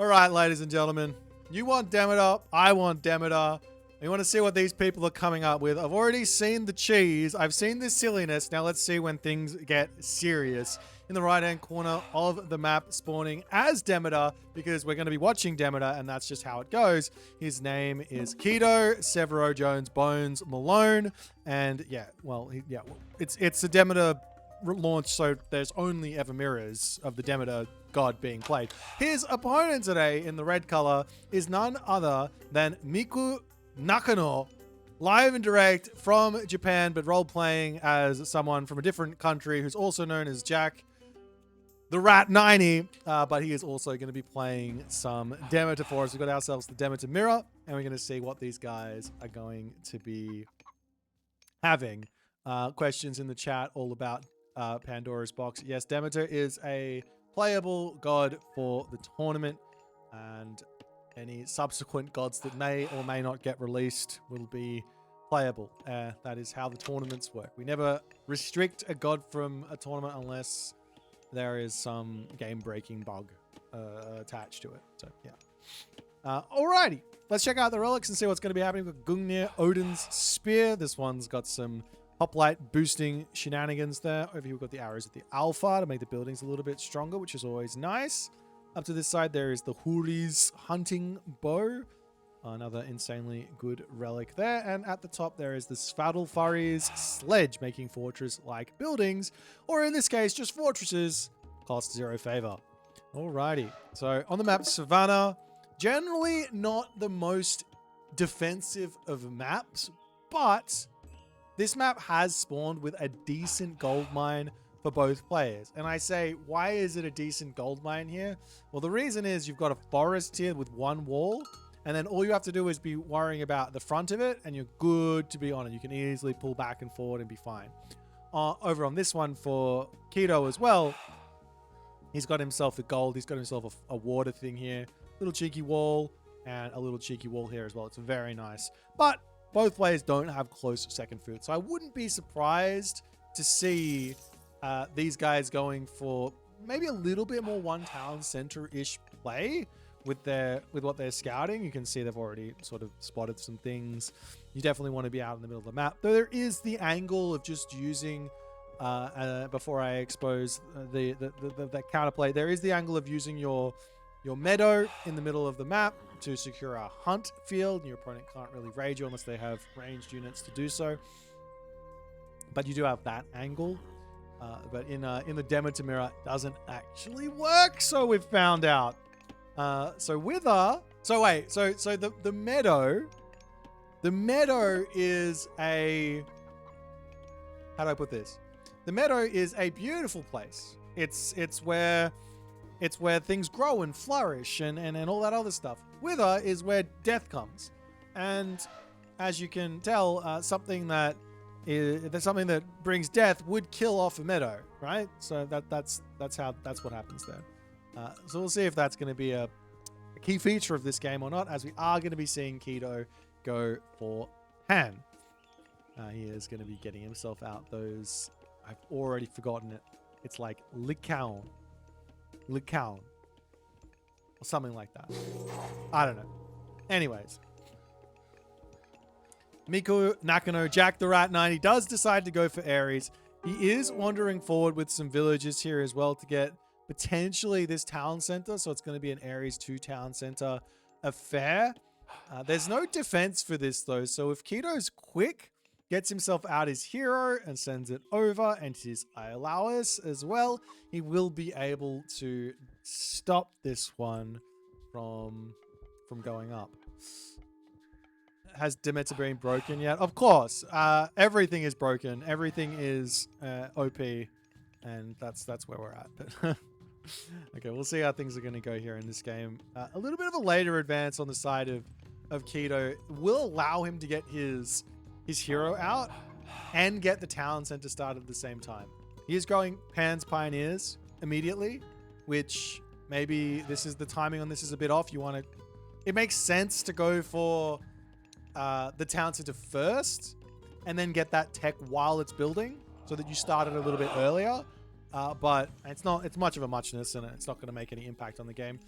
All right, ladies and gentlemen, you want Demeter, I want Demeter. You want to see what these people are coming up with. I've already seen the cheese. I've seen the silliness. Now let's see when things get serious. In the right-hand corner of the map, spawning as Demeter, because we're going to be watching Demeter, and that's just how it goes. His name is Keto, Severo Jones Bones Malone, and it's a Demeter launch, so there's only ever mirrors of the Demeter god being played. His opponent today in the red color is none other than Miku Nakano, live and direct from Japan, but role-playing as someone from a different country who's also known as Jack the Rat 90, but he is also going to be playing some Demeter for us. We've got ourselves the Demeter mirror, and we're going to see what these guys are going to be having. Questions in the chat all about Pandora's box. Yes, Demeter is a playable god for the tournament, and any subsequent gods that may or may not get released will be playable. That is how the tournaments work. We never restrict a god from a tournament unless there is some game-breaking bug attached to it. So, yeah. Alrighty. Let's check out the relics and see what's going to be happening with Gungnir Odin's Spear. This one's got some hoplite boosting shenanigans there. Over here we've got the arrows of the Alpha to make the buildings a little bit stronger, which is always nice. Up to this side, there is the Huri's hunting bow. Another insanely good relic there. And at the top, there is the Svadilfari's sledge, making fortress-like buildings, or in this case, just fortresses, cost 0 favor. Alrighty. So on the map, Savannah, generally not the most defensive of maps, but this map has spawned with a decent gold mine for both players. And I say, why is it a decent gold mine here? Well, the reason is you've got a forest here with one wall, and then all you have to do is be worrying about the front of it, and you're good to be on it. You can easily pull back and forward and be fine. Over on this one for Keto as well, he's got himself the gold. He's got himself a water thing here. Little cheeky wall, and a little cheeky wall here as well. It's very nice. But both players don't have close second food, so I wouldn't be surprised to see these guys going for maybe a little bit more one town center-ish play with what they're scouting. You can see they've already sort of spotted some things. You definitely want to be out in the middle of the map. Though there is the angle of just using, before I expose the counterplay, there is the angle of using your meadow in the middle of the map to secure a hunt field. Your opponent can't really raid you unless they have ranged units to do so. But you do have that angle. But in the Demeter mirror, it doesn't actually work. So we've found out. So the meadow is a, how do I put this? The meadow is a beautiful place. It's where things grow and flourish and all that other stuff. Wither is where death comes. And as you can tell, something that brings death would kill off a meadow, right? So that's what happens there. So we'll see if that's going to be a key feature of this game or not, as we are going to be seeing Keto go for Han. He is going to be getting himself out those, I've already forgotten it. It's like Likaon, or something like that. I don't know. Anyways. Miku Nakano, Jack the Rat 90, does decide to go for Ares. He is wandering forward with some villages here as well to get potentially this town center. So it's going to be an Ares 2 town center affair. There's no defense for this though. So if Keto's quick, gets himself out his hero and sends it over, and his Iolawis as well, he will be able to stop this one from going up. Has Demeter been broken yet? Of course. Everything is broken. Everything is OP, and that's where we're at. But okay, we'll see how things are going to go here in this game. A little bit of a later advance on the side of Keto will allow him to get his hero out and get the town center started at the same time. He is going Pan's Pioneers immediately, which maybe this is the timing on this is a bit off. It makes sense to go for the town center first and then get that tech while it's building so that you start it a little bit earlier. But it's much of a muchness, and it's not going to make any impact on the game.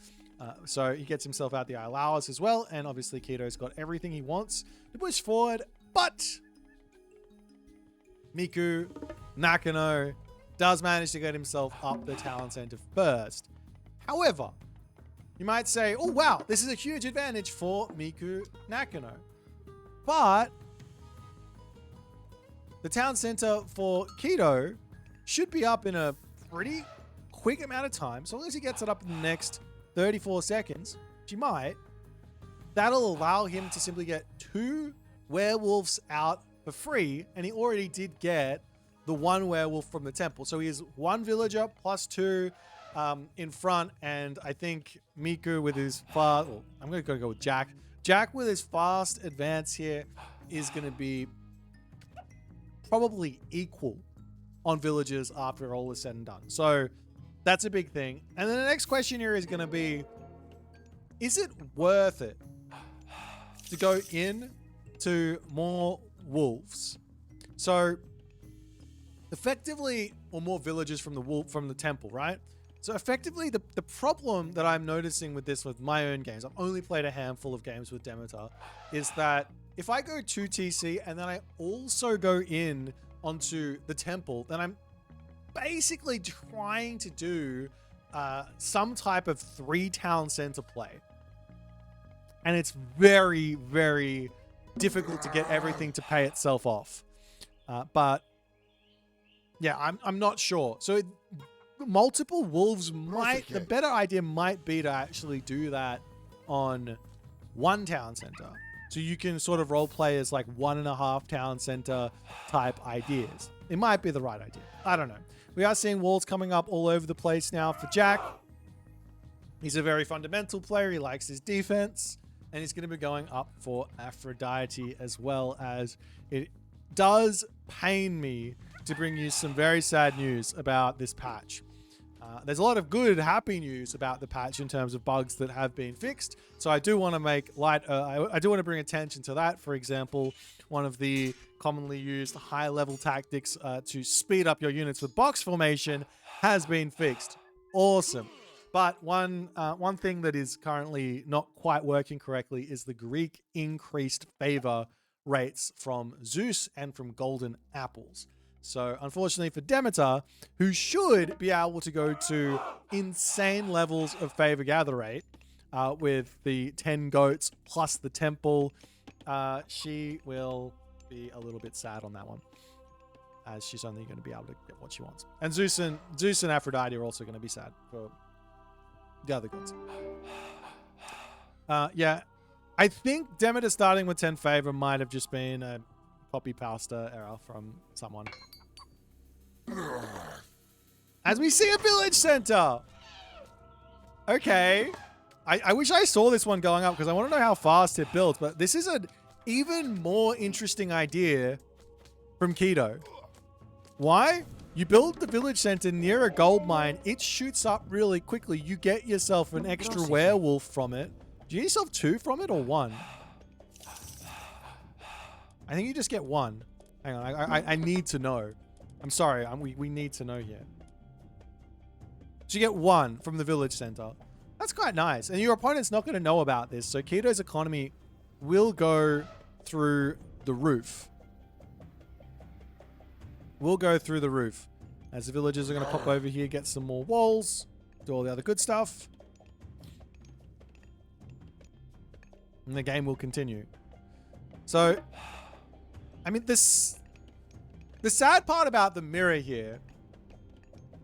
So he gets himself out the Iolaus as well. And obviously Keto's got everything he wants to push forward. But Miku Nakano does manage to get himself up the Talent Center first. However, you might say, oh wow, this is a huge advantage for Miku Nakano. But the Town Center for Keto should be up in a pretty quick amount of time. So long as he gets it up in the next 34 seconds, which he might, that'll allow him to simply get 2 werewolves out for free. And he already did get the 1 werewolf from the temple. So he has 1 villager plus 2 in front. And I think Miku with his fast... Well, I'm going to go with Jack. Jack with his fast advance here is going to be probably equal on villagers after all is said and done. So that's a big thing. And then the next question here is going to be, is it worth it to go in to more wolves? So effectively, or more villagers from the temple, right? So effectively, the problem that I'm noticing with this with my own games, I've only played a handful of games with Demeter, is that if I go to TC and then I also go in onto the temple, then I'm basically trying to do some type of 3 town center play. And it's very, very difficult to get everything to pay itself off. But yeah, I'm not sure. So multiple wolves might, the better idea might be to actually do that on 1 town center. So you can sort of role play as like 1.5 town center type ideas. It might be the right idea. I don't know. We are seeing walls coming up all over the place now for Jack. He's a very fundamental player. He likes his defense. And he's going to be going up for Aphrodite, as well as it does pain me to bring you some very sad news about this patch. There's a lot of good, happy news about the patch in terms of bugs that have been fixed. So I do want to make light, I do want to bring attention to that. For example, one of the commonly used high-level tactics to speed up your units with box formation has been fixed. Awesome. But one thing that is currently not quite working correctly is the Greek increased favor rates from Zeus and from golden apples. So unfortunately for Demeter, who should be able to go to insane levels of favor gather rate with the 10 goats plus the temple, she will be a little bit sad on that one, as she's only going to be able to get what she wants. And Zeus and Aphrodite are also going to be sad for the other gods. Yeah, I think Demeter starting with 10 favor might have just been a copy pasta error from someone. As we see a village center. Okay. I wish I saw this one going up because I want to know how fast it builds, but this is an even more interesting idea from Keto. Why? You build the village center near a gold mine, it shoots up really quickly. You get yourself an extra werewolf from it. Do you get yourself 2 from it or 1? I think you just get 1. Hang on, I need to know. I'm sorry, we need to know here. So you get 1 from the village center. That's quite nice. And your opponent's not going to know about this. So Keto's economy will go through the roof. Will go through the roof. As the villagers are going to pop over here, get some more walls, do all the other good stuff. And the game will continue. So, I mean, the sad part about the mirror here,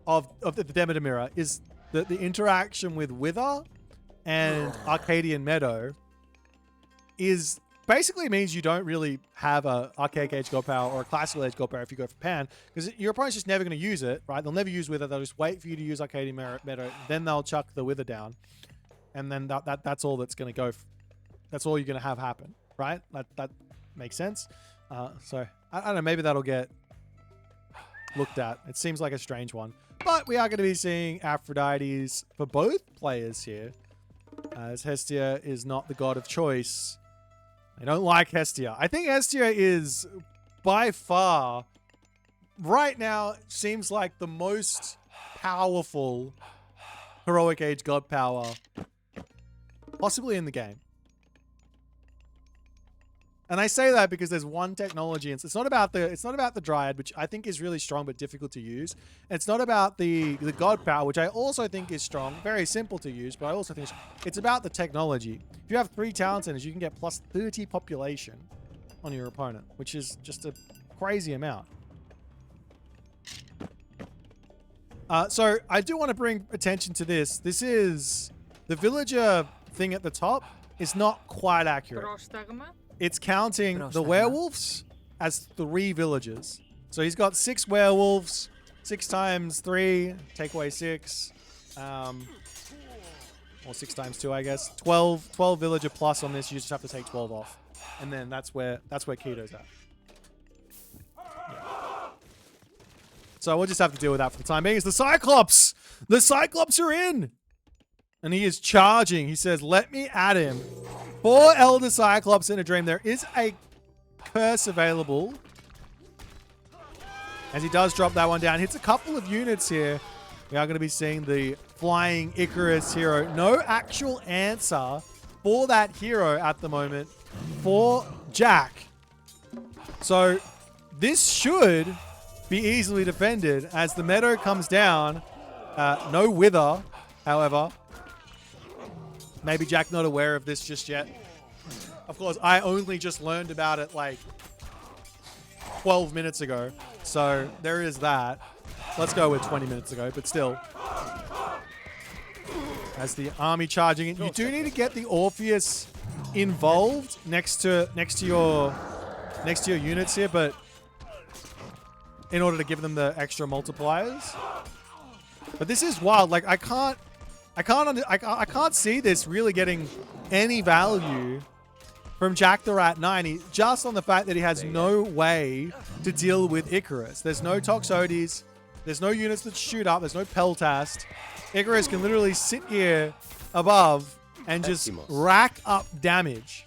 of the Demeter mirror, is that the interaction with Wither and Arcadian Meadow is basically means you don't really have a Archaic Age God Power or a Classical Age God Power if you go for Pan, because your opponent's just never going to use it, right? They'll never use Wither. They'll just wait for you to use Arcadian Meadow, then they'll chuck the Wither down, and then that's all that's going to go. That's all you're going to have happen, right? That makes sense. So I don't know. Maybe that'll get looked at. It seems like a strange one, but we are going to be seeing Aphrodites for both players here, as Hestia is not the god of choice. I don't like Hestia. I think Hestia is by far, right now, seems like the most powerful Heroic Age God power possibly in the game. And I say that because there's one technology, and it's not about the Dryad, which I think is really strong but difficult to use. It's not about the God Power, which I also think is strong, very simple to use, but I also think it's about the technology. If you have 3 talent centers, you can get plus 30 population on your opponent, which is just a crazy amount. So I do want to bring attention to this. This is the villager thing at the top is not quite accurate. It's counting the werewolves as 3 villagers. So he's got 6 werewolves, 6 times 3, take away 6, or 6 times 2, I guess. 12 villager plus on this. You just have to take 12 off, and then that's where Keto's at. Yeah. So we'll just have to deal with that for the time being. It's the Cyclops. The Cyclops are in, and he is charging. He says, "Let me at him." 4 Elder Cyclops in a dream. There is a curse available. As he does drop that one down. Hits a couple of units here. We are going to be seeing the Flying Icarus hero. No actual answer for that hero at the moment for Jack. So this should be easily defended as the meadow comes down. No Wither, however. Maybe Jack not aware of this just yet. Of course, I only just learned about it like 12 minutes ago. So there is that. Let's go with 20 minutes ago, but still. As the army charging in, you do need to get the Orpheus involved next to your units here, but in order to give them the extra multipliers. But this is wild. Like I can't see this really getting any value from Jack the Rat 90 just on the fact that he has no way to deal with Icarus. There's no Toxotes. There's no units that shoot up. There's no Peltast. Icarus can literally sit here above and just rack up damage.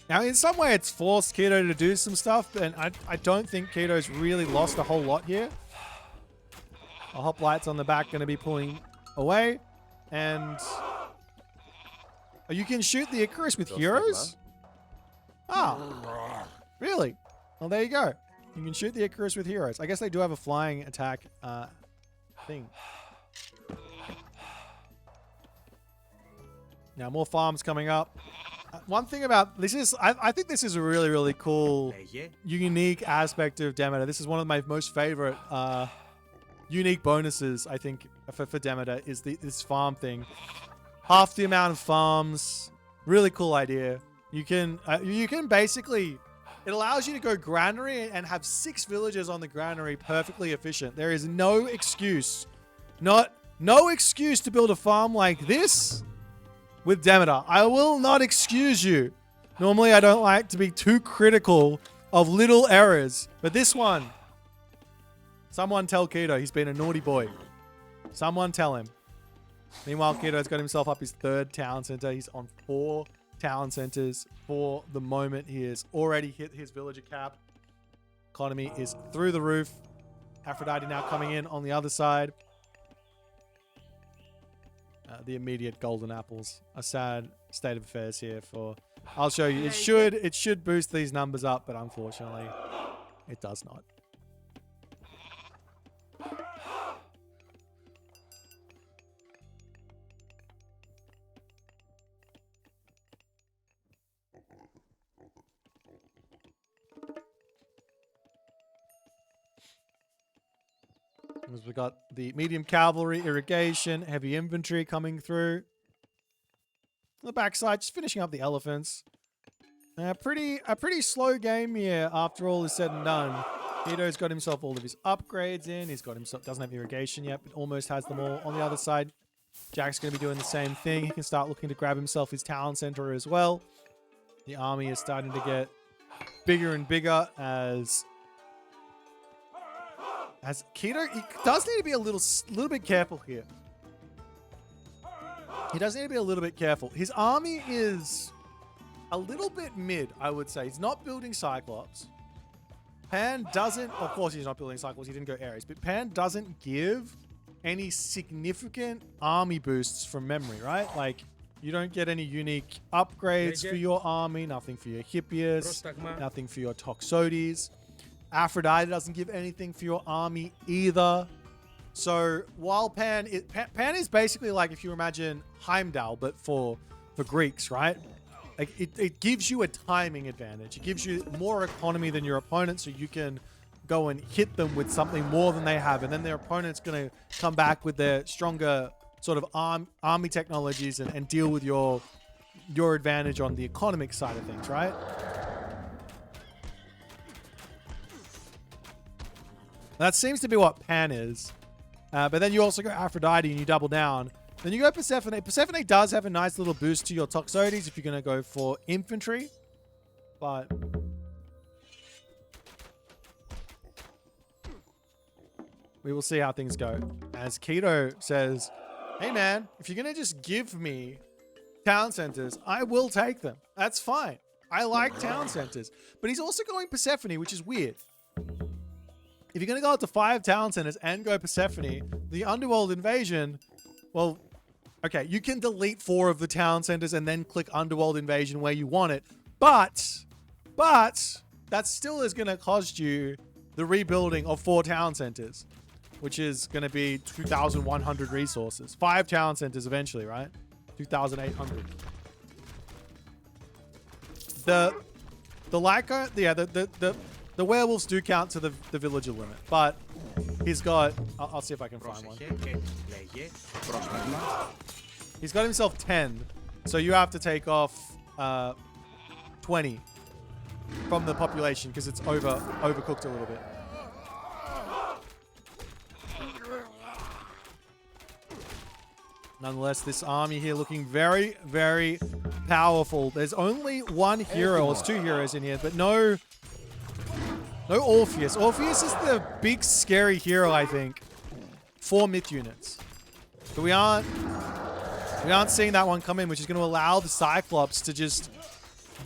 Now, in some way, it's forced Keto to do some stuff, and I don't think Keto's really lost a whole lot here. The hoplites on the back going to be pulling away, and you can shoot the Icarus with heroes? Ah, really? Well, there you go. You can shoot the Icarus with heroes. I guess they do have a flying attack thing. Now, more farms coming up. One thing about this is, I think this is a really, really cool, unique aspect of Demeter. This is one of my most favorite unique bonuses, I think, for Demeter is this farm thing. Half the amount of farms. Really cool idea. You can basically, it allows you to go granary and have 6 villagers on the granary perfectly efficient. There is no excuse, no excuse to build a farm like this with Demeter. I will not excuse you. Normally, I don't like to be too critical of little errors, but this one, someone tell Keto he's been a naughty boy. Someone tell him. Meanwhile, Keto's got himself up his 3rd talent center. He's on 4 talent centers for the moment. He has already hit his villager cap. Economy is through the roof. Aphrodite now coming in on the other side. The immediate golden apples. A sad state of affairs here for... I'll show you. It should boost these numbers up, but unfortunately, it does not. As we got the medium cavalry, irrigation, heavy infantry coming through. On the backside, just finishing up the elephants. A pretty slow game here after all is said and done. Keto's got himself all of his upgrades in. He's got himself, doesn't have irrigation yet, but almost has them all. On the other side, Jack's going to be doing the same thing. He can start looking to grab himself his talent center as well. The army is starting to get bigger and bigger as Keto, he does need to be a little bit careful here. He does need to be a little bit careful. His army is a little bit mid, I would say. He's not building Cyclops. Pan doesn't, of course he's not building Cyclops. He didn't go Ares, but Pan doesn't give any significant army boosts from memory, right? Like, you don't get any unique upgrades for your army, nothing for your Hippias, nothing for your Toxotes. Aphrodite doesn't give anything for your army either. So while Pan is basically like, if you imagine Heimdall, but for Greeks, right? Like it gives you a timing advantage. It gives you more economy than your opponent, so you can go and hit them with something more than they have, and then their opponent's going to come back with their stronger sort of army technologies and deal with your advantage on the economic side of things, right? That seems to be what Pan is. But then you also go Aphrodite and you double down. Then you go Persephone. Persephone does have a nice little boost to your Toxotes if you're going to go for infantry. But we will see how things go. As Keto says, hey man, if you're going to just give me town centers, I will take them. That's fine. I like town centers. But he's also going Persephone, which is weird. If you're going to go up to 5 town centers and go Persephone, the Underworld invasion, well, okay, you can delete 4 of the town centers and then click Underworld invasion where you want it. But that still is going to cost you the rebuilding of 4 town centers, which is going to be 2,100 resources. 5 town centers eventually, right? 2,800. The werewolves do count to the villager limit, but he's got... I'll see if I can find one. He's got himself 10, so you have to take off 20 from the population because it's overcooked a little bit. Nonetheless, this army here looking very, very powerful. There's only one hero, or it's 2 heroes in here, but no Orpheus. Orpheus is the big scary hero, I think, for myth units. But we aren't seeing that one come in, which is going to allow the Cyclops to just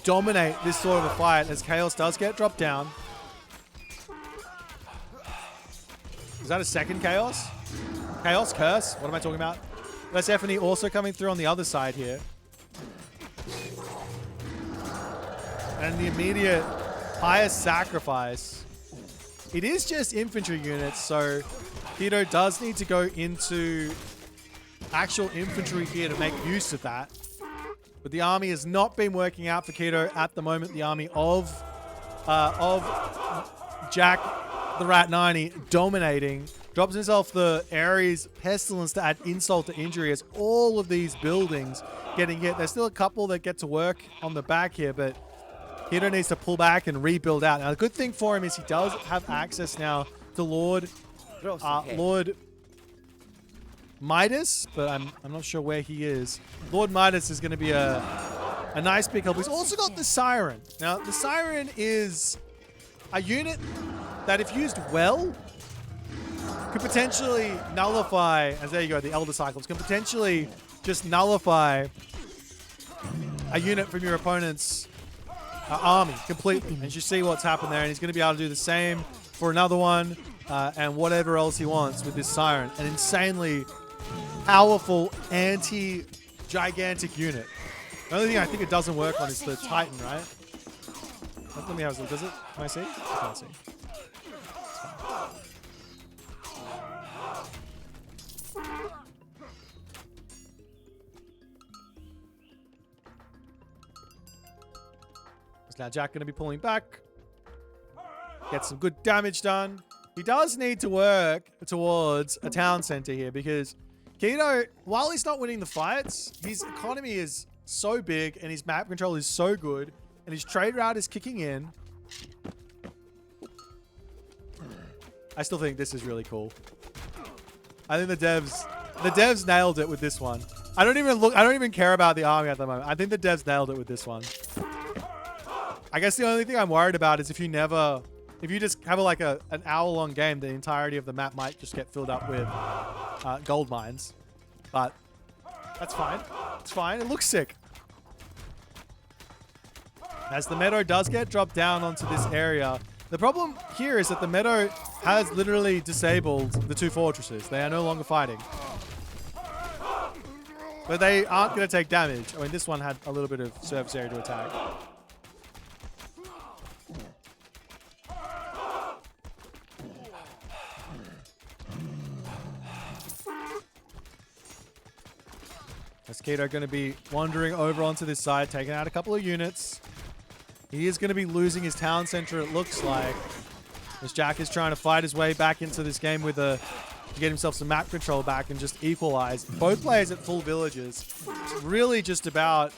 dominate this sort of a fight as Chaos does get dropped down. Is that a second Chaos? Chaos Curse? What am I talking about? Persephone also coming through on the other side here. And the immediate highest sacrifice. It is just infantry units, so Keto does need to go into actual infantry here to make use of that. But the army has not been working out for Keto at the moment. The army of Jack the Rat 90 dominating. Drops himself the Ares Pestilence to add insult to injury as all of these buildings getting hit. There's still a couple that get to work on the back here, but Keto needs to pull back and rebuild out. Now, the good thing for him is he does have access now to Lord Midas, but I'm not sure where he is. Lord Midas is going to be a nice big help. He's also got the Siren. Now, the Siren is a unit that, if used well, could potentially nullify, as there you go, the Elder Cyclops, can potentially just nullify a unit from your opponent's army completely. And you see what's happened there, and he's going to be able to do the same for another one and whatever else he wants with this Siren. An insanely powerful anti-gigantic unit. The only thing I think it doesn't work on is the Titan, right? Let me have a look. Does it? Can I see? I can't see. Is now Jack going to be pulling back? Get some good damage done. He does need to work towards a town center here because Keto, while he's not winning the fights, his economy is so big and his map control is so good and his trade route is kicking in. I still think this is really cool. I think the devs nailed it with this one. I don't even care about the army at the moment. I think the devs nailed it with this one. I guess the only thing I'm worried about is if you just have an hour-long game, the entirety of the map might just get filled up with gold mines. But that's fine. It's fine. It looks sick. As the Meadow does get dropped down onto this area, the problem here is that the Meadow has literally disabled the 2 fortresses. They are no longer fighting. But they aren't going to take damage. I mean, this one had a little bit of surface area to attack. Keto going to be wandering over onto this side, taking out a couple of units. He is going to be losing his town center, it looks like. As Jack is trying to fight his way back into this game with to get himself some map control back and just equalize. Both players at full villages. It's really just about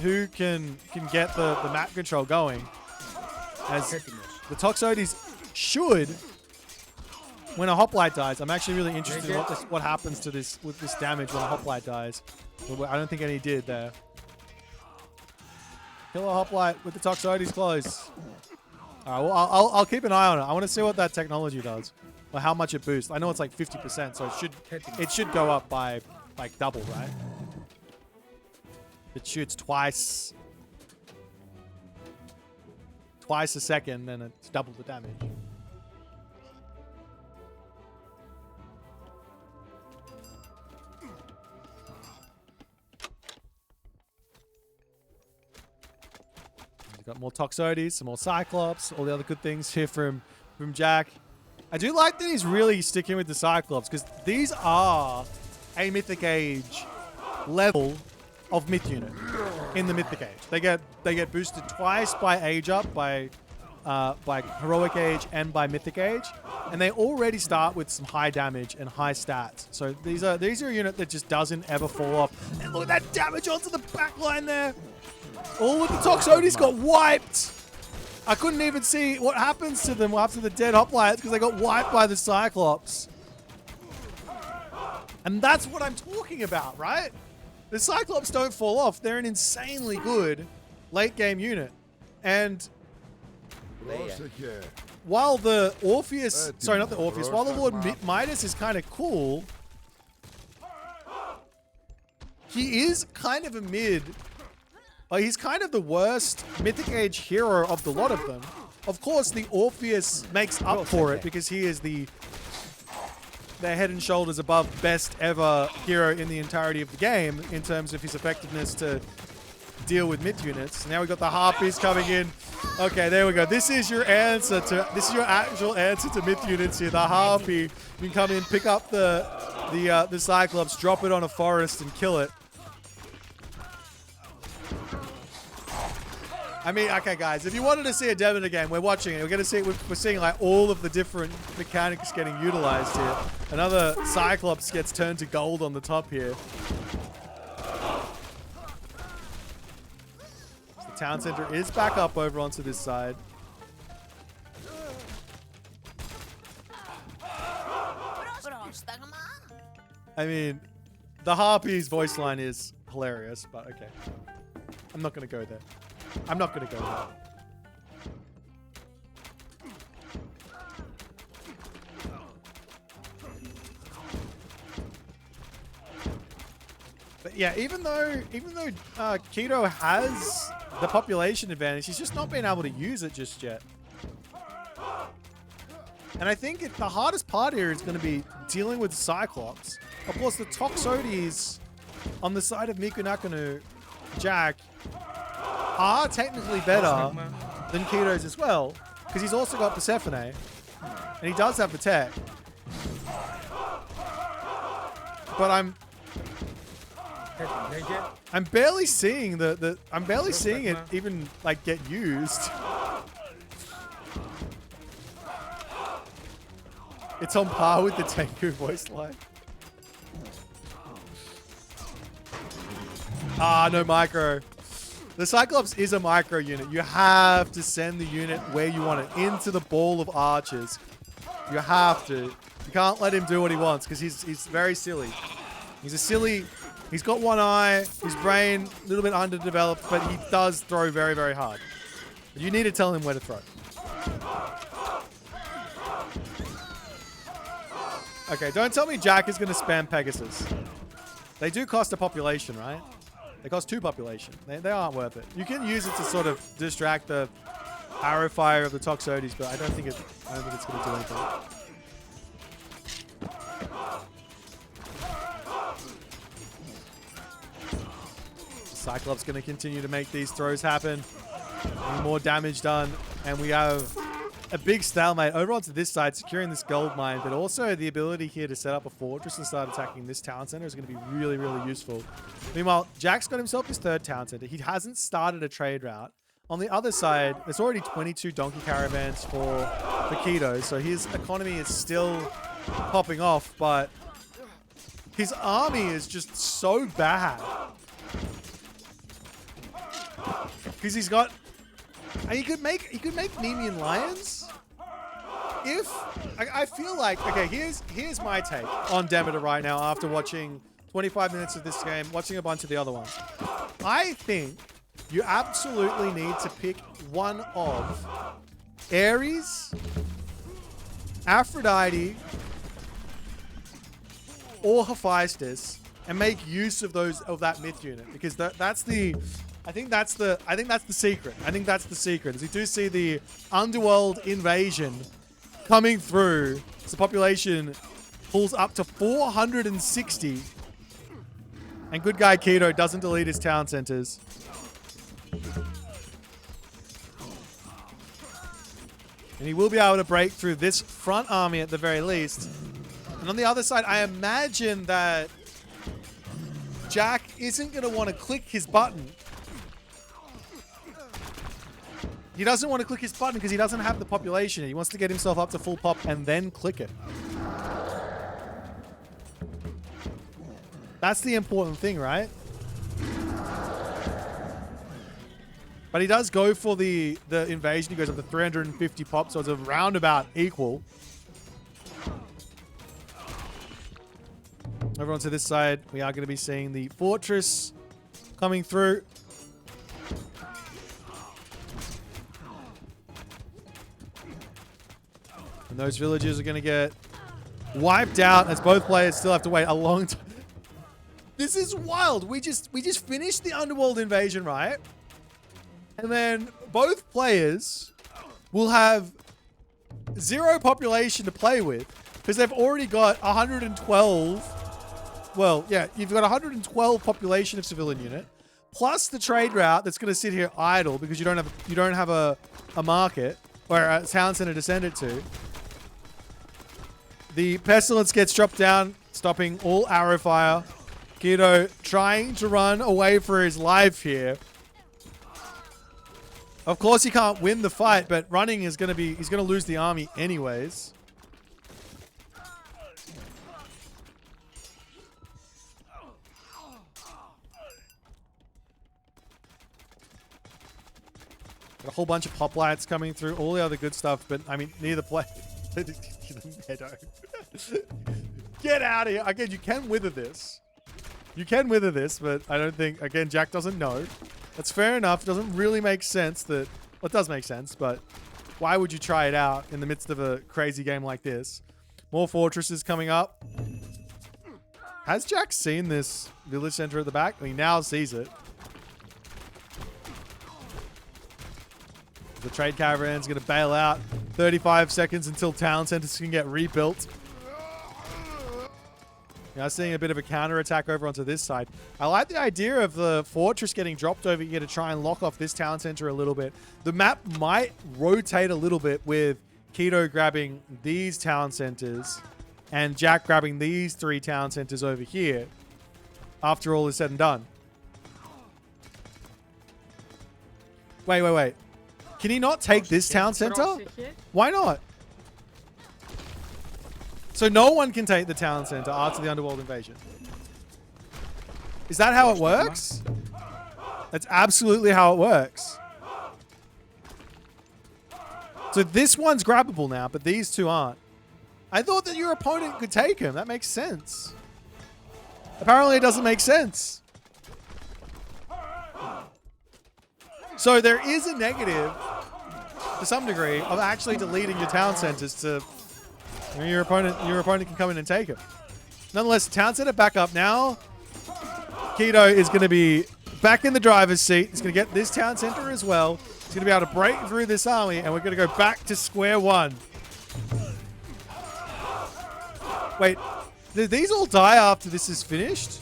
who can get the map control going. As the Toxotes should, when a hoplite dies. I'm actually really interested in what happens to this with this damage when a hoplite dies. I don't think any did there. Kill a hoplite with the Toxotes close. All right, well, I'll keep an eye on it. I want to see what that technology does, or how much it boosts. I know it's like 50%, so it should go up by like double, right? It shoots twice a second, then it's double the damage. Got more Toxotes, some more Cyclops, all the other good things here from Jack. I do like that he's really sticking with the Cyclops, because these are a Mythic Age level of Myth unit in the Mythic Age. They get boosted twice by Age Up, by Heroic Age and by Mythic Age, and they already start with some high damage and high stats. So these are a unit that just doesn't ever fall off. And look at that damage onto the back line there. All of the Toxotes got wiped. I couldn't even see what happens to them after the dead hoplites because they got wiped by the Cyclops. And that's what I'm talking about, right? The Cyclops don't fall off. They're an insanely good late game unit. And while the Orpheus, sorry, not the Orpheus, while the Lord Midas is kind of cool, he is kind of a mid. He's kind of the worst Mythic Age hero of the lot of them. Of course, the Orpheus makes up for it because he is their head and shoulders above best ever hero in the entirety of the game in terms of his effectiveness to deal with mid units. Now we got the Harpies coming in. Okay, there we go. This is your actual answer to mid units here. The Harpy. You can come in, pick up the Cyclops, drop it on a forest, and kill it. I mean, okay, guys, if you wanted to see a Demeter game, we're watching it. We're seeing like all of the different mechanics getting utilized here. Another Cyclops gets turned to gold on the top here. The town center is back up over onto this side. I mean, the Harpy's voice line is hilarious, but okay. I'm not going to go there. I'm not going to go there. But yeah, even though Keto has the population advantage, he's just not been able to use it just yet. And I think the hardest part here is going to be dealing with Cyclops. Of course, the Toxotes on the side of Mikunakanu, Jack, are technically better than Keto's as well, because he's also got Persephone, and he does have the tech. But I'm barely seeing I'm barely seeing it even like get used. It's on par with the Tengu voice line. Ah, no micro. The Cyclops is a micro unit. You have to send the unit where you want it, into the ball of archers. You have to. You can't let him do what he wants because he's very silly. He's got one eye, his brain a little bit underdeveloped, but he does throw very, very hard. But you need to tell him where to throw. Okay, don't tell me Jack is going to spam Pegasus. They do cost a population, right? They cost 2 population. They aren't worth it. You can use it to sort of distract the arrow fire of the Toxotes, but I don't think it's going to do anything. Cyclops going to continue to make these throws happen. More damage done, and we have a big stalemate over onto this side, securing this gold mine, but also the ability here to set up a fortress and start attacking this town center is going to be really, really useful. Meanwhile, Jack's got himself his third town center. He hasn't started a trade route. On the other side, there's already 22 donkey caravans for Keto, so his economy is still popping off, but his army is just so bad. Because he's got... And he could make Nemean lions. If I feel like, okay, here's my take on Demeter right now after watching 25 minutes of this game, watching a bunch of the other ones. I think you absolutely need to pick one of Ares, Aphrodite, or Hephaestus and make use of that myth unit, because that's the secret. I think that's the secret. As you do see the Underworld invasion coming through. So the population pulls up to 460. And good guy Keto doesn't delete his town centers. And he will be able to break through this front army at the very least. And on the other side, I imagine that Jack isn't going to want to click his button. He doesn't want to click his button because he doesn't have the population. He wants to get himself up to full pop and then click it. That's the important thing, right? But he does go for the invasion. He goes up to 350 pop, so it's a roundabout equal. Over onto this side, we are going to be seeing the fortress coming through. And those villagers are going to get wiped out as both players still have to wait a long time. This is wild. We just finished the Underworld invasion, right? And then both players will have 0 population to play with because they've already got 112. Well, yeah, you've got 112 population of civilian unit, plus the trade route that's going to sit here idle because you don't have a market or a town center to send it to. The pestilence gets dropped down, stopping all arrow fire. Keto trying to run away for his life here. Of course, he can't win the fight, but running is going to be... He's going to lose the army anyways. Got a whole bunch of pop lights coming through, all the other good stuff, but I mean, neither play. Get out of here. Again, you can wither this. You can wither this, but I don't think, again, Jack doesn't know. That's fair enough. It doesn't really make sense that, well, it does make sense, but why would you try it out in the midst of a crazy game like this? More fortresses coming up. Has Jack seen this village center at the back? He now sees it. The trade caravan's going to bail out. 35 seconds until town centers can get rebuilt. Now seeing a bit of a counter-attack over onto this side. I like the idea of the fortress getting dropped over here to try and lock off this town center a little bit. The map might rotate a little bit with Keto grabbing these town centers and Jack grabbing these 3 town centers over here after all is said and done. Wait. Can he not take this town center? Why not? So no one can take the town center after the Underworld invasion. Is that how it works? That's absolutely how it works. So this one's grabbable now, but these 2 aren't. I thought that your opponent could take him. That makes sense. Apparently it doesn't make sense. So there is a negative, to some degree, of actually deleting your town centers to... Your opponent can come in and take him. Nonetheless, town center back up now. Keto is going to be back in the driver's seat. He's going to get this town center as well. He's going to be able to break through this army, and we're going to go back to square one. Wait, did these all die after this is finished?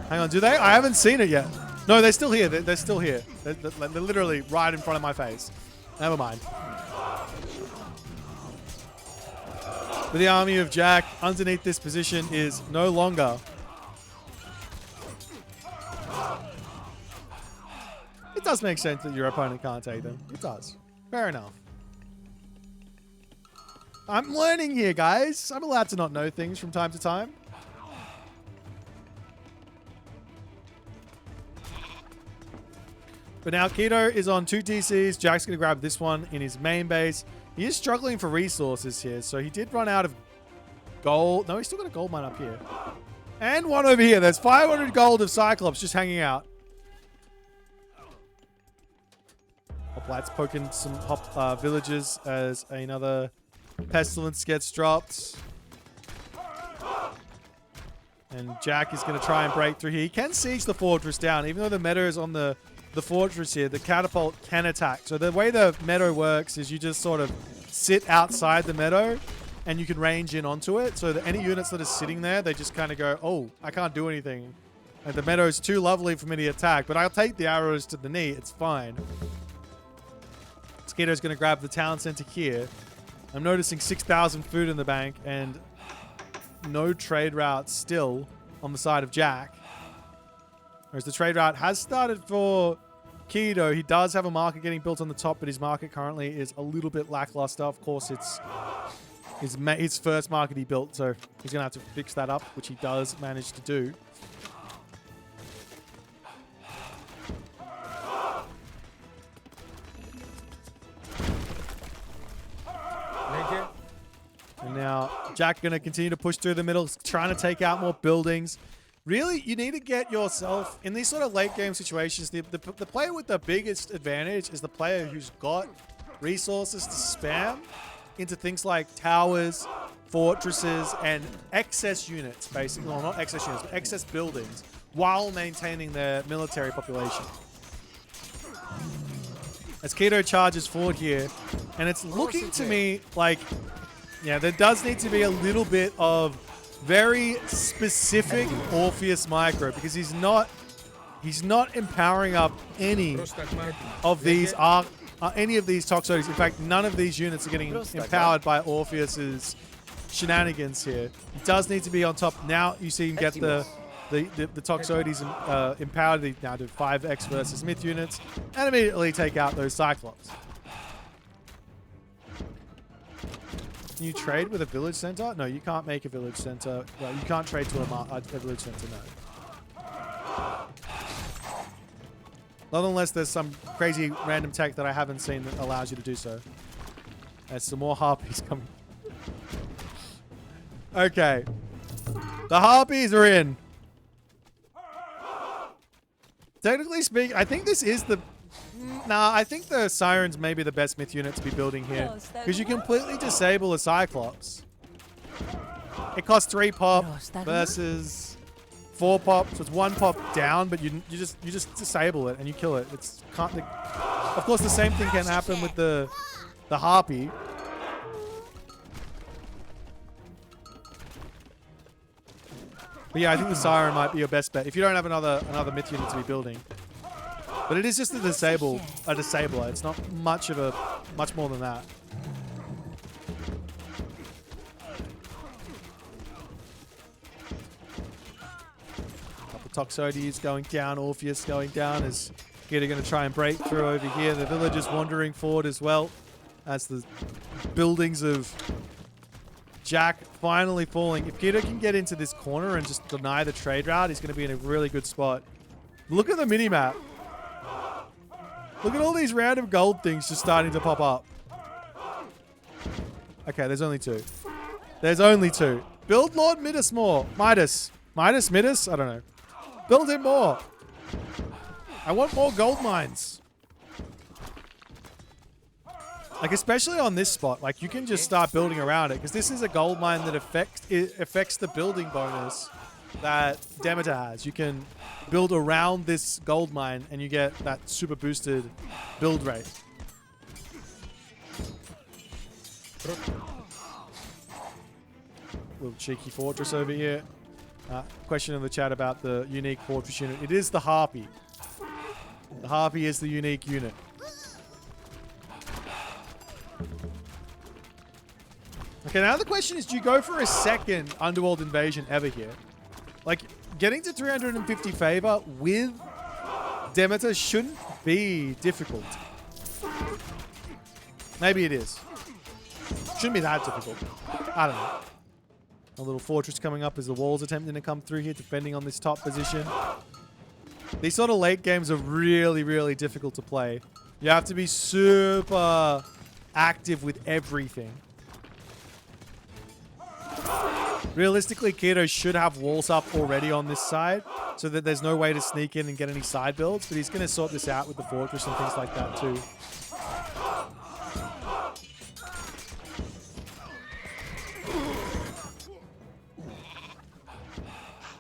Hang on, do they? I haven't seen it yet. No, they're still here. They're still here. They're literally right in front of my face. Never mind. But the army of Jack underneath this position is no longer. It does make sense that your opponent can't take them. It does. Fair enough. I'm learning here, guys. I'm allowed to not know things from time to time. But now Keto is on 2 TCs. Jack's going to grab this one in his main base. He is struggling for resources here, so he did run out of gold. No, he's still got a gold mine up here. And one over here. There's 500 gold of Cyclops just hanging out. Hoplite's poking some villages as another Pestilence gets dropped. And Jack is going to try and break through here. He can siege the fortress down. Even though the meta is on the fortress here, the catapult can attack. So the way the meadow works is you just sort of sit outside the meadow and you can range in onto it. So that any units that are sitting there, they just kind of go, oh, I can't do anything. And the meadow is too lovely for me to attack, but I'll take the arrows to the knee. It's fine. Skito's going to grab the town center here. I'm noticing 6,000 food in the bank and no trade route still on the side of Jack. Whereas the trade route has started for Keto. He does have a market getting built on the top, but his market currently is a little bit lackluster. Of course, it's his first market he built, so he's going to have to fix that up, which he does manage to do. And now Jack going to continue to push through the middle, trying to take out more buildings. Really, you need to get yourself, in these sort of late game situations, the player with the biggest advantage is the player who's got resources to spam into things like towers, fortresses, and excess units, basically. Well, not excess units, but excess buildings, while maintaining their military population. As Keto charges forward here, and it's looking to me like, yeah, there does need to be a little bit of very specific Orpheus micro, because he's not empowering up any of these Toxotes. In fact, none of these units are getting empowered by Orpheus's shenanigans here. He does need to be on top. Now you see him get the Toxotes empowered. He now do 5x versus myth units and immediately take out those Cyclops. Can you trade with a village center? No, you can't make a village center. Well, you can't trade to a village center, no. Not unless there's some crazy random tech that I haven't seen that allows you to do so. There's some more harpies coming. Okay. The harpies are in. Technically speaking, I think this is the... Nah, I think the Sirens may be the best myth unit to be building here, because you completely disable a Cyclops. It costs 3 pop versus 4 pop, so it's 1 pop down, but you just disable it and you kill it. It's can't. Of course, the same thing can happen with the Harpy. But yeah, I think the Siren might be your best bet if you don't have another myth unit to be building. But it is just a disabler. It's not much more than that. Couple Toxotes going down, Orpheus going down as Keto going to try and break through over here. The villagers wandering forward as well as the buildings of Jack finally falling. If Keto can get into this corner and just deny the trade route, he's going to be in a really good spot. Look at the mini-map. Look at all these random gold things just starting to pop up. Okay, there's only 2. There's only 2. Build Lord Midas more. Midas? Midas? I don't know. Build him more. I want more gold mines. Like, especially on this spot. Like, you can just start building around it, because this is a gold mine that affects the building bonus that Demeter has. You can build around this gold mine and you get that super boosted build rate. Little cheeky fortress over here. Question in the chat about the unique fortress unit. It is the Harpy. The Harpy is the unique unit. Okay, now the question is, do you go for a second Underworld invasion ever here? Like, getting to 350 favor with Demeter shouldn't be difficult. Maybe it is. Shouldn't be that difficult. I don't know. A little fortress coming up as the walls attempting to come through here, defending on this top position. These sort of late games are really, really difficult to play. You have to be super active with everything. Realistically, Keto should have walls up already on this side so that there's no way to sneak in and get any side builds, but he's going to sort this out with the fortress and things like that too.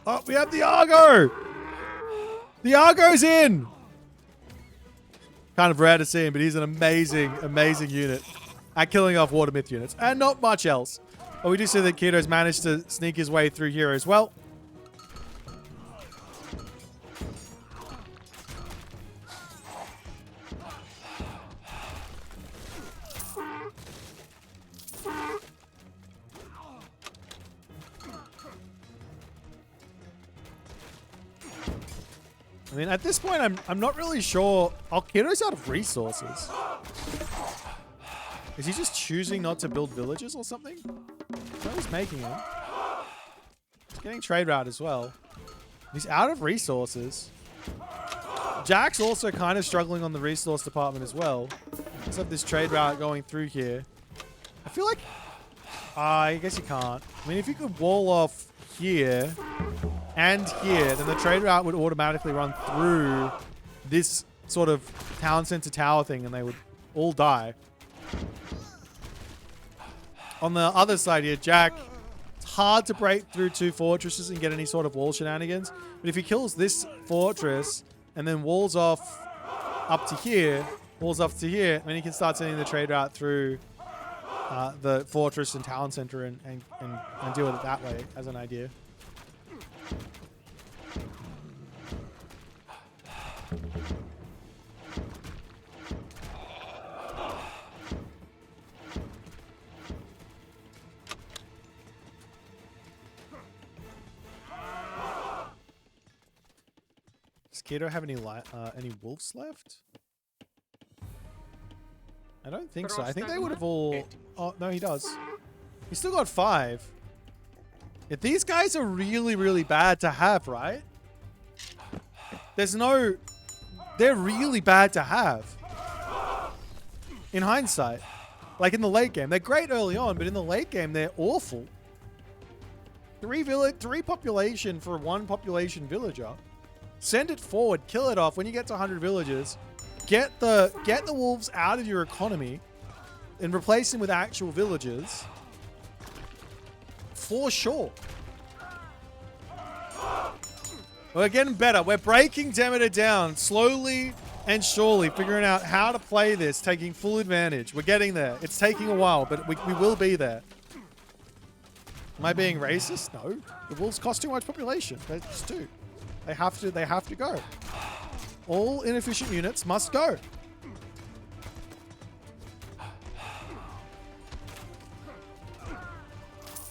Oh, we have the Argo! The Argo's in! Kind of rare to see him, but he's an amazing, amazing unit at killing off water myth units. And not much else. But we do see that Keto's managed to sneak his way through here as well. I mean, at this point, I'm not really sure. Oh, Keto's out of resources. Is he just choosing not to build villages or something? What was making him? He's getting trade route as well. He's out of resources. Jack's also kind of struggling on the resource department as well. Let's have this trade route going through here. I feel like... I guess you can't. I mean, if you could wall off here and here, then the trade route would automatically run through this sort of town center tower thing and they would all die. On the other side here, Jack, it's hard to break through two fortresses and get any sort of wall shenanigans. But if he kills this fortress and then walls off up to here, walls off to here, then he can start sending the trade route through the fortress and town center and deal with it that way as an idea. Does Keto have any wolves left? I don't think so. I think they would have all... Oh, no, he does. He's still got 5. If these guys are really, really bad to have, right? There's no... They're really bad to have. In hindsight. Like in the late game. They're great early on, but in the late game, they're awful. 3 population for 1 population villager. Send it forward, kill it off when you get to 100 villages. Get the wolves out of your economy and replace them with actual villagers. For sure. We're getting better. We're breaking Demeter down slowly and surely, figuring out how to play this, taking full advantage. We're getting there. It's taking a while, but we will be there. Am I being racist? No. The wolves cost too much population. They just do. They have to go. All inefficient units must go.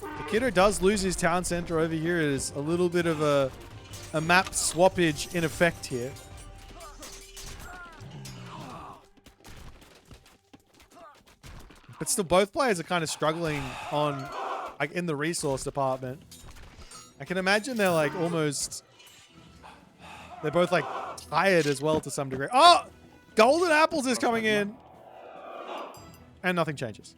The kiddo does lose his town center over here. It is a little bit of a map swappage in effect here. But still, both players are kind of struggling on, like, in the resource department. I can imagine they're like almost... They're both like tired as well to some degree. Oh! Golden apples is coming in. And nothing changes.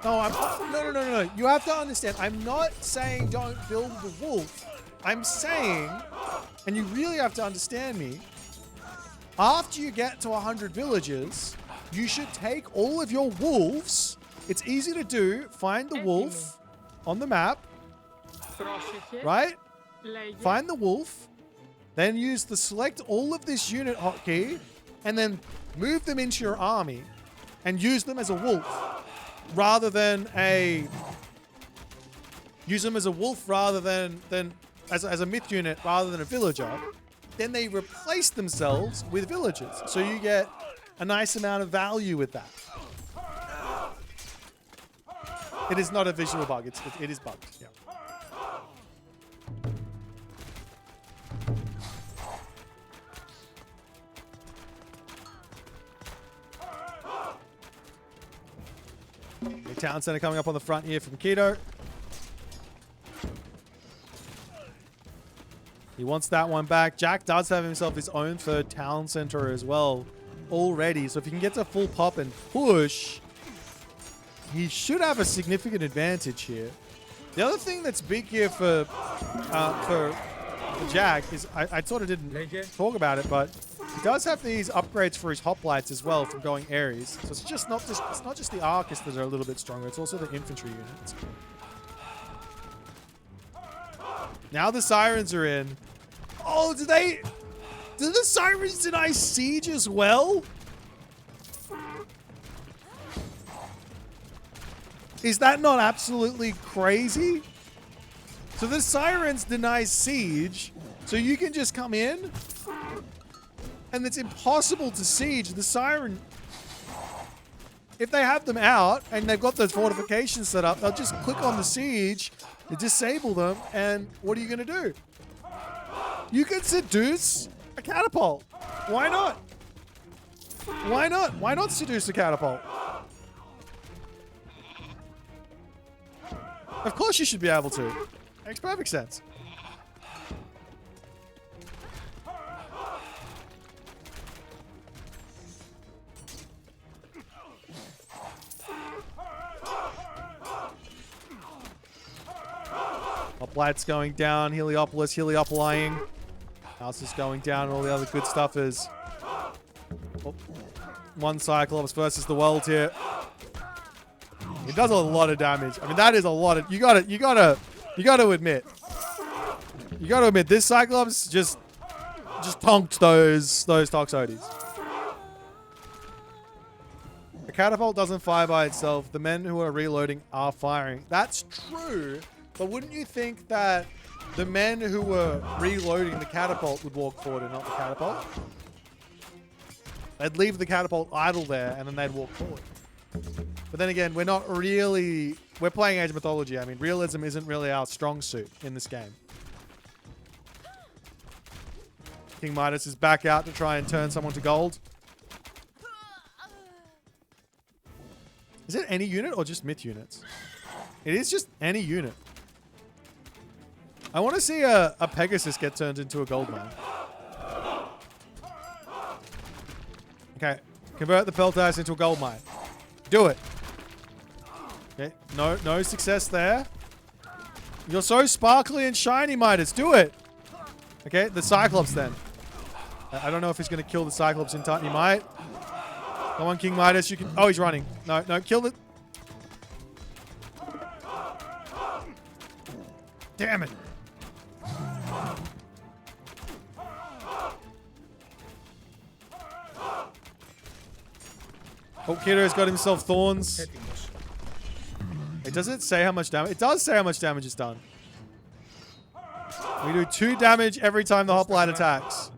No. You have to understand. I'm not saying don't build the wolf. I'm saying, and you really have to understand me, after you get to 100 villages, you should take all of your wolves. It's easy to do. Find the wolf on the map, right? Find the wolf, then use the select all of this unit hotkey, and then move them into your army and use them as a wolf rather than a... Use them as a wolf rather than as a myth unit rather than a villager. Then they replace themselves with villagers. So you get a nice amount of value with that. It is not a visual bug. It is bugged. Yeah. The town center coming up on the front here from Keto. He wants that one back. Jack does have himself his own third town center as well already. So if he can get to full pop and push, he should have a significant advantage here. The other thing that's big here for Jack is I sort of didn't talk about it, but he does have these upgrades for his hoplites as well from going Ares. So it's not just the Arcus that are a little bit stronger. It's also the infantry units. Now the Sirens are in. Oh, did the Sirens deny siege as well? Is that not absolutely crazy? So the Sirens deny siege, so you can just come in, and it's impossible to siege the Siren. If they have them out, and they've got those fortifications set up, they'll just click on the siege, disable them, and what are you going to do? You can seduce a catapult. Why not? Why not? Why not seduce a catapult? Of course you should be able to. Makes perfect sense. Hoplites going down, Heliopolis, Heliopolying. House is going down, all the other good stuff is... Oh, one Cyclops versus the world here. It does a lot of damage. I mean, that is a lot of... You gotta admit. You gotta admit, this Cyclops just tonked those Toxotes. The catapult doesn't fire by itself. The men who are reloading are firing. That's true. But wouldn't you think that the men who were reloading the catapult would walk forward and not the catapult? They'd leave the catapult idle there and then they'd walk forward. But then again, we're playing Age of Mythology. I mean, realism isn't really our strong suit in this game. King Midas is back out to try and turn someone to gold. Is it any unit or just myth units? It is just any unit. I want to see a Pegasus get turned into a gold mine. Okay. Convert the Peltas into a gold mine. Do it. Okay. No success there. You're so sparkly and shiny, Midas. Do it. Okay. The Cyclops then. I don't know if he's going to kill the Cyclops in time. He might. Come on, King Midas. You can... Oh, he's running. No. Kill it. Damn it. Oh, Kiddo's got himself thorns. It doesn't say how much damage. It does say how much damage it's done. We do 2 damage every time the hoplite attacks.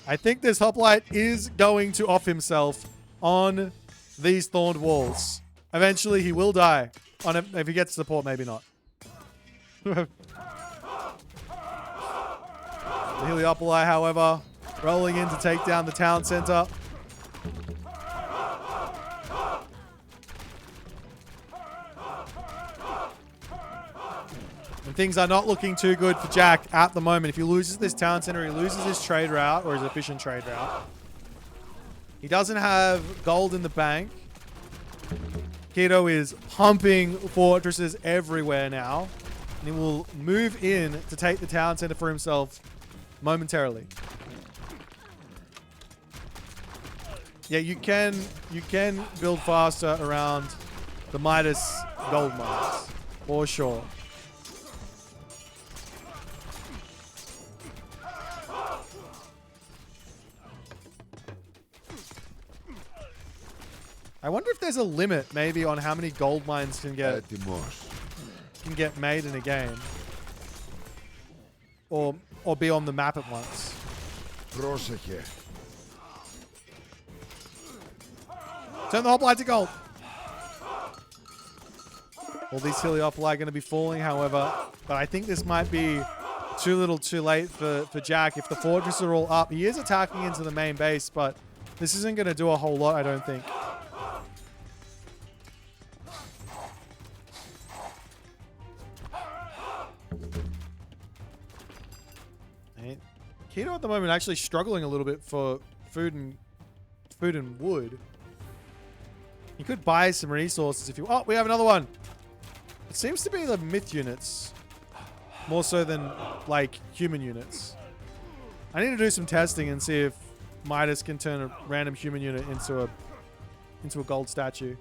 I think this hoplite is going to off himself on these thorned walls. Eventually, he will die. If he gets to the port, maybe not. The Heliopoli, however, rolling in to take down the town center. And things are not looking too good for Jack at the moment. If he loses this town center, he loses his trade route, or his efficient trade route. He doesn't have gold in the bank. Keto is pumping fortresses everywhere now. And he will move in to take the town center for himself momentarily. Yeah, you can build faster around the Midas gold mines, for sure. I wonder if there's a limit maybe on how many gold mines can get made in a game, or be on the map at once. Turn the hoplite to gold. All these silly hoplite are going to be falling, however, but I think this might be too little too late for Jack. If the fortresses are all up, he is attacking into the main base, but this isn't going to do a whole lot, I don't think. Keto at the moment actually struggling a little bit for food and wood. You could buy some resources if you... Oh, we have another one. It seems to be the myth units. More so than, like, human units. I need to do some testing and see if Midas can turn a random human unit into a gold statue.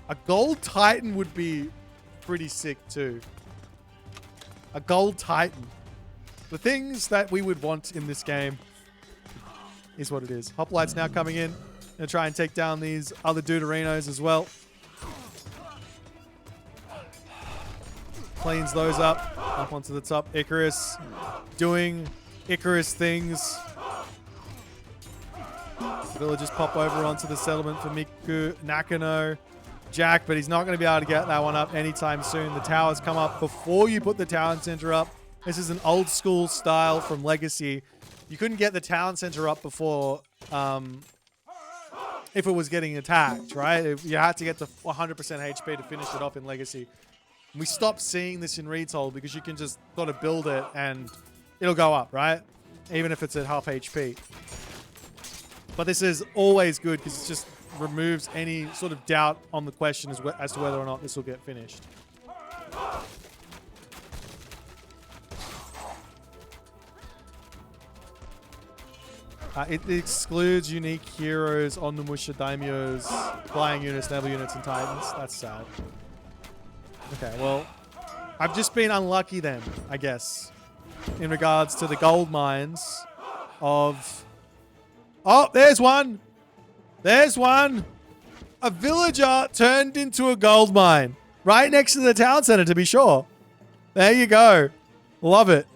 A gold titan would be pretty sick too. A gold titan. The things that we would want in this game is what it is. Hoplite's now coming in. Gonna try and take down these other Deuterinos as well. Cleans those up onto the top. Icarus doing Icarus things. The villagers pop over onto the settlement for Miku, Nakano, Jack, but he's not going to be able to get that one up anytime soon. The towers come up before you put the town center up. This is an old school style from Legacy. You couldn't get the town center up before if it was getting attacked, right? You had to get to 100% HP to finish it off in Legacy. We stopped seeing this in Retold because you can just sort of build it and it'll go up, right? Even if it's at half HP. But this is always good because it just removes any sort of doubt on the question as to whether or not this will get finished. It excludes unique heroes, Onimusha, Daimyos, flying units, naval units, and titans. That's sad. Okay, well, I've just been unlucky then, I guess, in regards to the gold mines of... Oh, there's one! There's one! A villager turned into a gold mine. Right next to the town center, to be sure. There you go. Love it.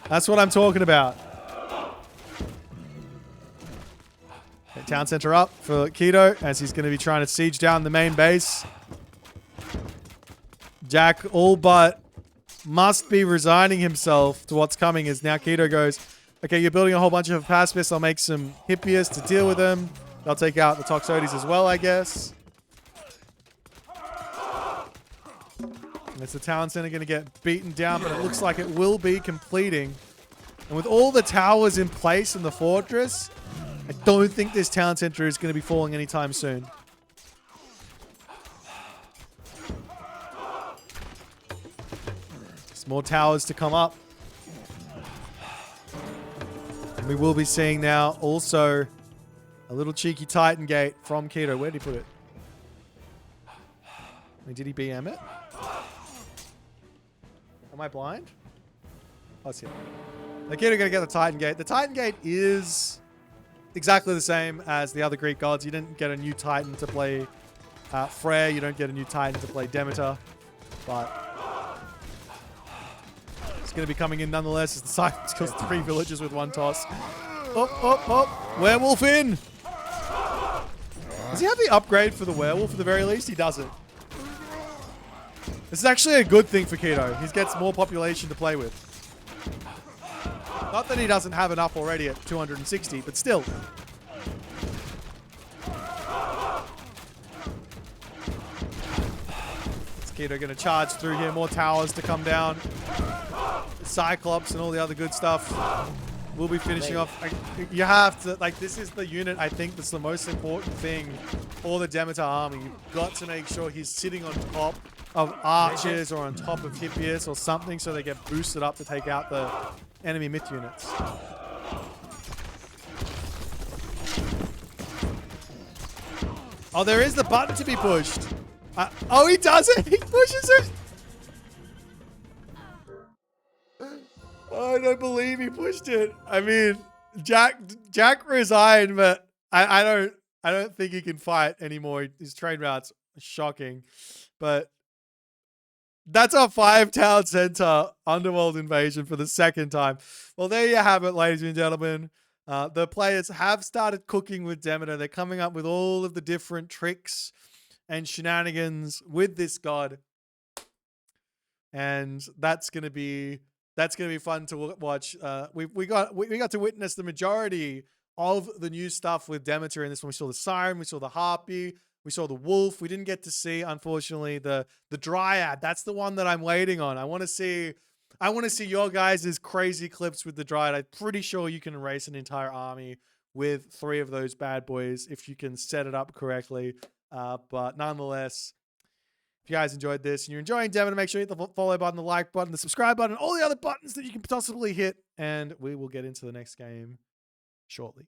That's what I'm talking about. Okay, town center up for Keto as he's going to be trying to siege down the main base. Jack all but must be resigning himself to what's coming as now Keto goes, okay, you're building a whole bunch of pacifists. I'll make some Hippias to deal with them. They'll take out the Toxotes as well, I guess. And it's the town center going to get beaten down, but it looks like it will be completing. And with all the towers in place in the fortress, I don't think this town center is going to be falling anytime soon. There's more towers to come up. And we will be seeing now also a little cheeky Titan gate from Keto. Where did he put it? Did he BM it? Am I blind? Oh, it's here. The Keto going to get the Titan gate. The Titan gate is exactly the same as the other Greek gods. You didn't get a new Titan to play Freyr. You don't get a new Titan to play Demeter. But it's going to be coming in nonetheless as the Cyclops kills 3 villagers with 1 toss. Oh. Werewolf in. Does he have the upgrade for the werewolf at the very least? He doesn't. This is actually a good thing for Keto. He gets more population to play with. Not that he doesn't have enough already at 260, but still. Is Keto going to charge through here? More towers to come down. Cyclops and all the other good stuff. We'll be finishing off. You have to, like, this is the unit I think that's the most important thing for the Demeter army. You've got to make sure he's sitting on top of archers or on top of Hippias or something so they get boosted up to take out the enemy myth units. Oh, there is the button to be pushed. Oh, he does it. He pushes it. Oh, I don't believe he pushed it. I mean, Jack resigned, but I don't think he can fight anymore. His trade route's shocking. But that's our 5-town center Underworld invasion for the second time. Well, there you have it, ladies and gentlemen. The players have started cooking with Demeter. They're coming up with all of the different tricks and shenanigans with this god. And that's gonna be fun to watch. We got to witness the majority of the new stuff with Demeter in this one. We saw the siren, we saw the harpy, we saw the wolf. We didn't get to see, unfortunately, the dryad. That's the one that I'm waiting on. I want to see your guys' crazy clips with the dryad. I'm pretty sure you can erase an entire army with 3 of those bad boys if you can set it up correctly. But nonetheless, if you guys enjoyed this and you're enjoying Demeter, make sure you hit the follow button, the like button, the subscribe button, all the other buttons that you can possibly hit. And we will get into the next game shortly.